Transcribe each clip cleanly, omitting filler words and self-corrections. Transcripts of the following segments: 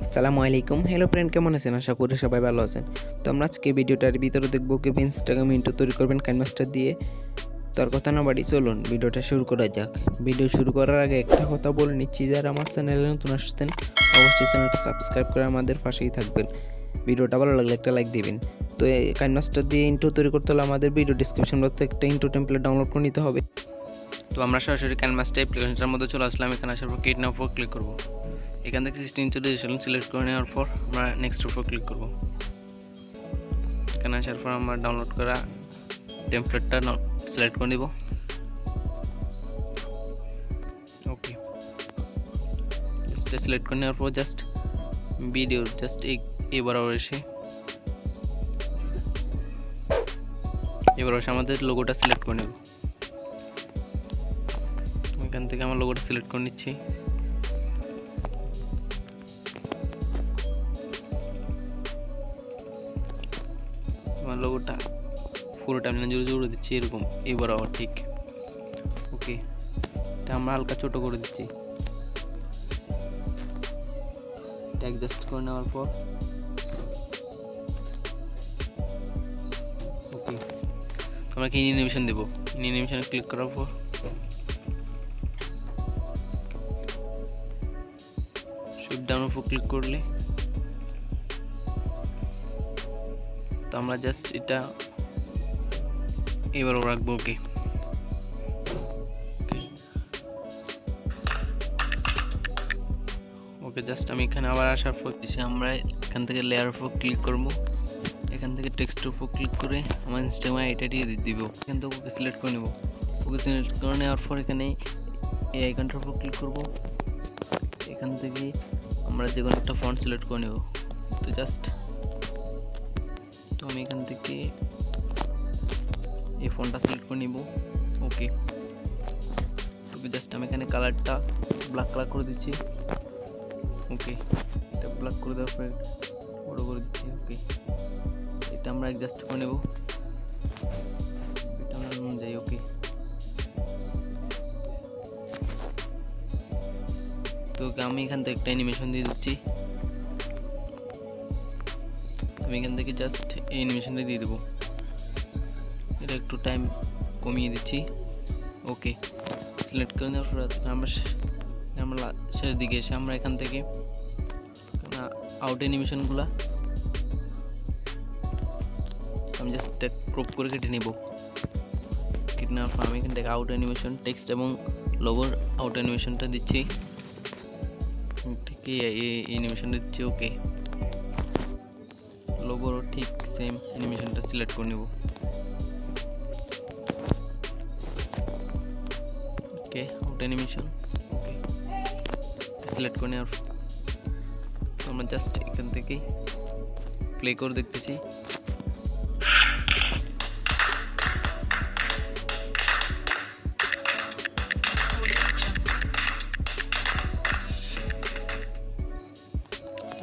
আসসালামু আলাইকুম, hello friend, কেমন আছেন? আশা করি সবাই ভালো আছেন। তো আমরা আজকে ভিডিওটার ভিতরে দেখবো কিভাবে ইনস্টাগ্রাম ইন্ট্রো তৈরি করবেন কাইনমাস্টার দিয়ে। তার কথা না বাড়ি চলুন ভিডিওটা শুরু করা যাক। ভিডিও শুরু করার আগে একটা কথা বলে নিচ্ছি, যারা আমার চ্যানেলে নতুন আসছেন অবশ্যই চ্যানেলটা সাবস্ক্রাইব করে আমাদের পাশেই থাকবেন। ভিডিওটা ভালো লাগলে একটা লাইক দিবেন। তো এই কাইনমাস্টার দিয়ে ইন্ট্রো তৈরি করতে হলে আমাদের ভিডিও ডিসক্রিপশন বক্সে একটা ইন্ট্রো টেমপ্লেট ডাউনলোড করে নিতে হবে। তো আমরা সরাসরি কাইনমাস্টার অ্যাপ্লিকেশনটার মধ্যে চলে আসলাম। এখানে আসার পর ক্রিয়েট নাও উপর ক্লিক করব। এখান থেকে ইনস্টলেশন সিলেক্ট করে নেওয়ার পর আমরা নেক্সট উপর ক্লিক করব। এখানে আসার পর আমরা ডাউনলোড করা টেমপ্লেটটা সিলেক্ট করে নিব। ওকে, জাস্ট সিলেক্ট করে নেওয়ার পর জাস্ট ভিডিও জাস্ট এবার এসে আমাদের লোগোটা সিলেক্ট করে নেব। এখান থেকে আমার লোগোটা সিলেক্ট করে নিচ্ছি। আমার লোগোটা পুরো টাইমলাইন জুড়ে জুড়ে দিচ্ছি এরকম এবার ঠিক। ওকে, এটা আমরা হালকা ছোট করে দিচ্ছি। এটা অ্যাডজাস্ট করে নেওয়ার পর ওকে, আমরা কি অ্যানিমেশন দেব। অ্যানিমেশনে ক্লিক করার পর সুইপ ডাউন উপর ক্লিক করলে তো আমরা জাস্ট এটা এবারও রাখবো। ওকে, ওকে, জাস্ট আমি এখানে আবার আসার পর আমরা এখান থেকে লেয়ার উপর ক্লিক করব। এখান থেকে টেক্সটের উপর ক্লিক করে আমার ইনস্টাগ্রামে এটা দিয়ে দিব। এখান থেকে ওকে সিলেক্ট করে নেব। ওকে সিলেক্ট করে নেওয়ার পর এখানে এই আইকনটার উপর ক্লিক করব। এখান থেকে আমরা যে কোনো একটা ফন্ট সিলেক্ট করে নেব। তো জাস্ট আমি এখান থেকে এই ফন্টটা সিলেক্ট করে নিব। ওকে, তো জাস্ট আমি এখানে কালারটা ব্ল্যাক কালার করে দিচ্ছি। ওকে, এটা ব্ল্যাক করে দেওয়ার পরে বড় করে দিচ্ছি। ওকে, এটা আমরা অ্যাডজাস্ট করে নেব এটা আমরা অনুযায়ী। ওকে, তো আমি এখান থেকে একটা অ্যানিমেশন দিয়ে দিচ্ছি। আমি এখান থেকে জাস্ট এই অ্যানিমেশনটা দিয়ে দেবো। এটা একটু টাইম কমিয়ে দিচ্ছি। ওকে, সিলেক্ট করে নেওয়ার পর আমরা শেষ দিকে এসে আমরা এখান থেকে আউট অ্যানিমেশনগুলো আমি জাস্ট ক্রপ করে কেটে নেব। কেটে নেওয়ার পর আমি এখান থেকে আউট অ্যানিমেশন টেক্সট এবং লোগোর আউট অ্যানিমেশনটা দিচ্ছি। ঠিক এই অ্যানিমেশনটা দিচ্ছি। ওকে, লোগোর ঠিক সেম অ্যানিমেশনটা সিলেক্ট করে নেব। ওকে, আউট অ্যানিমেশন। ওকে, সিলেক্ট করে নেওয়ার তো আমরা জাস্ট এখান থেকে প্লে করে দেখতেছি।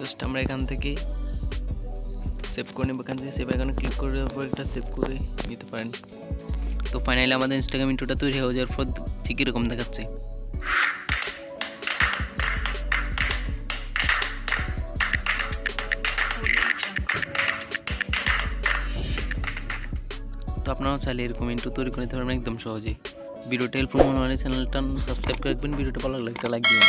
জাস্ট আমরা এখান থেকে সেভ করে নেব। এখান থেকে সেভ আইকনে ক্লিক করে দেওয়ার পর একটা সেভ করে নিতে পারেন। তো ফাইনালি আমাদের ইনস্টাগ্রাম ইন্ট্রোটা তৈরি হয়ে যাওয়ার পর ঠিক এরকম দেখাচ্ছে। তো আপনারাও চাইলে এরকম ইন্ট্রো তৈরি করে নিতে পারবেন একদম সহজেই। ভিডিওটা হেল্পফুল মনে হলে চ্যানেলটা সাবস্ক্রাইব করে রাখবেন। ভিডিওটা ভালো লাগলে একটা লাইক দিবেন।